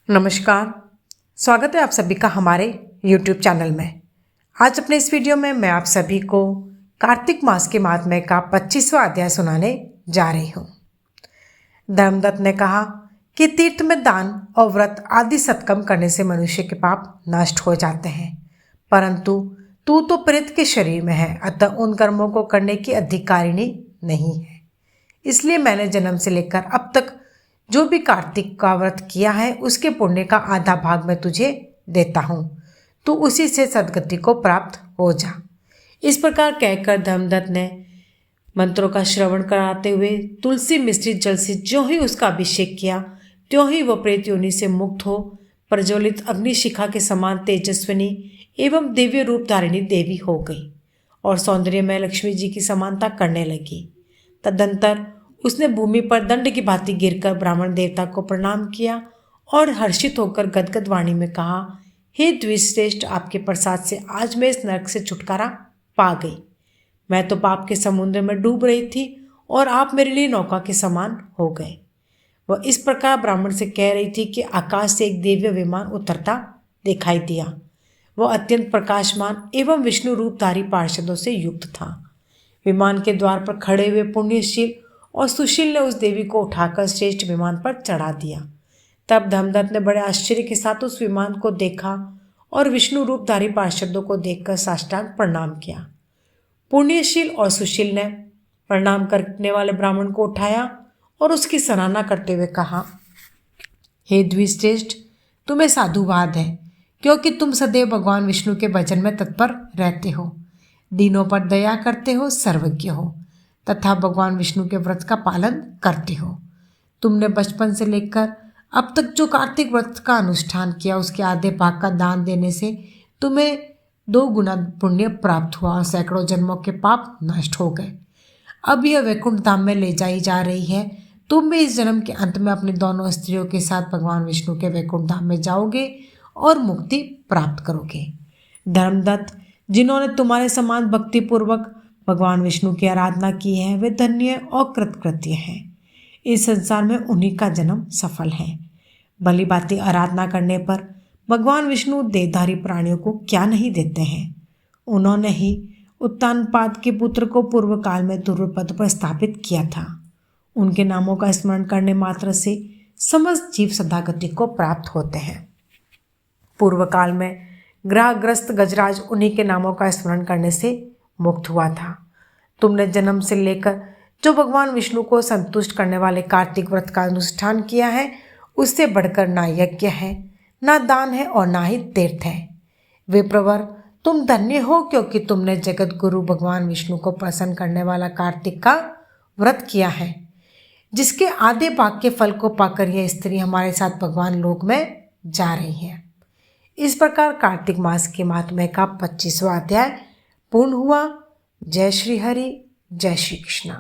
नमस्कार, स्वागत है आप सभी का हमारे YouTube चैनल में। आज अपने इस वीडियो में मैं आप सभी को कार्तिक मास के महात्म्य का 25वां अध्याय सुनाने जा रही हूँ। धर्मदत्त ने कहा कि तीर्थ में दान और व्रत आदि सत्कर्म करने से मनुष्य के पाप नष्ट हो जाते हैं, परंतु तू तो प्रेत के शरीर में है, अतः उन कर्मों को करने की अधिकारिणी नहीं है। इसलिए मैंने जन्म से लेकर अब तक जो भी कार्तिक का व्रत किया है उसके पुण्य का आधा भाग मैं तुझे देता हूँ, तू उसी से सद्गति को प्राप्त हो जा। इस प्रकार कहकर धर्मदत्त ने मंत्रों का श्रवण कराते हुए तुलसी मिश्रित जल से ज्यों ही उसका अभिषेक किया, त्यों ही वह प्रेत योनि से मुक्त हो प्रज्वलित अग्निशिखा के समान तेजस्विनी एवं दिव्य रूप धारिणी देवी हो गई और सौंदर्य में लक्ष्मी जी की समानता करने लगी। तदंतर उसने भूमि पर दंड की भांति गिरकर ब्राह्मण देवता को प्रणाम किया और हर्षित होकर गदगद वाणी में कहा, हे द्विश्रेष्ठ, आपके प्रसाद से आज मैं इस नरक से छुटकारा पा गई। मैं तो पाप के समुद्र में डूब रही थी और आप मेरे लिए नौका के समान हो गए। वह इस प्रकार ब्राह्मण से कह रही थी कि आकाश से एक दिव्य विमान उतरता दिखाई दिया। वह अत्यंत प्रकाशमान एवं विष्णु रूपधारी पार्षदों से युक्त था। विमान के द्वार पर खड़े हुए पुण्यशील और सुशील ने उस देवी को उठाकर श्रेष्ठ विमान पर चढ़ा दिया। तब धर्मदत्त ने बड़े आश्चर्य के साथ उस विमान को देखा और विष्णु रूपधारी पार्षदों को देखकर साष्टांग प्रणाम किया। पुण्यशील और सुशील ने प्रणाम करने वाले ब्राह्मण को उठाया और उसकी सराहना करते हुए कहा, हे द्विश्रेष्ठ, तुम्हें साधुवाद है, क्योंकि तुम सदैव भगवान विष्णु के भजन में तत्पर रहते हो, दीनों पर दया करते हो, सर्वज्ञ हो तथा भगवान विष्णु के व्रत का पालन करते हो। तुमने बचपन से लेकर अब तक जो कार्तिक व्रत का अनुष्ठान किया उसके आधे भाग का दान देने से तुम्हें 2 गुना पुण्य प्राप्त हुआ और सैकड़ों जन्मों के पाप नष्ट हो गए। अब यह वैकुंठ धाम में ले जाई जा रही है। तुम भी इस जन्म के अंत में अपनी दोनों स्त्रियों के साथ भगवान विष्णु के वैकुंठ धाम में जाओगे और मुक्ति प्राप्त करोगे। धर्मदत्त, जिन्होंने तुम्हारे समान भक्तिपूर्वक भगवान विष्णु की आराधना की है वे धन्य और कृतकृत्य हैं। इस संसार में उन्हीं का जन्म सफल है। भली भांति आराधना करने पर भगवान विष्णु देहधारी प्राणियों को क्या नहीं देते हैं। उन्होंने ही उत्तानपाद के पुत्र को पूर्व काल में ध्रुव पद पर स्थापित किया था। उनके नामों का स्मरण करने मात्र से समस्त जीव सदागति को प्राप्त होते हैं। पूर्व काल में ग्रहग्रस्त गजराज उन्हीं के नामों का स्मरण करने से मुक्त हुआ था। तुमने जन्म से लेकर जो भगवान विष्णु को संतुष्ट करने वाले कार्तिक व्रत का अनुष्ठान किया है उससे बढ़कर ना यज्ञ है, ना दान है और ना ही तीर्थ है। विप्रवर, तुम धन्य हो, क्योंकि तुमने जगत गुरु भगवान विष्णु को प्रसन्न करने वाला कार्तिक का व्रत किया है, जिसके आधे भाग के फल को पाकर यह स्त्री हमारे साथ भगवान लोक में जा रही है। इस प्रकार कार्तिक मास के महात्म्य का 25वां अध्याय पूर्ण हुआ। जय श्री हरि, जय श्री कृष्ण।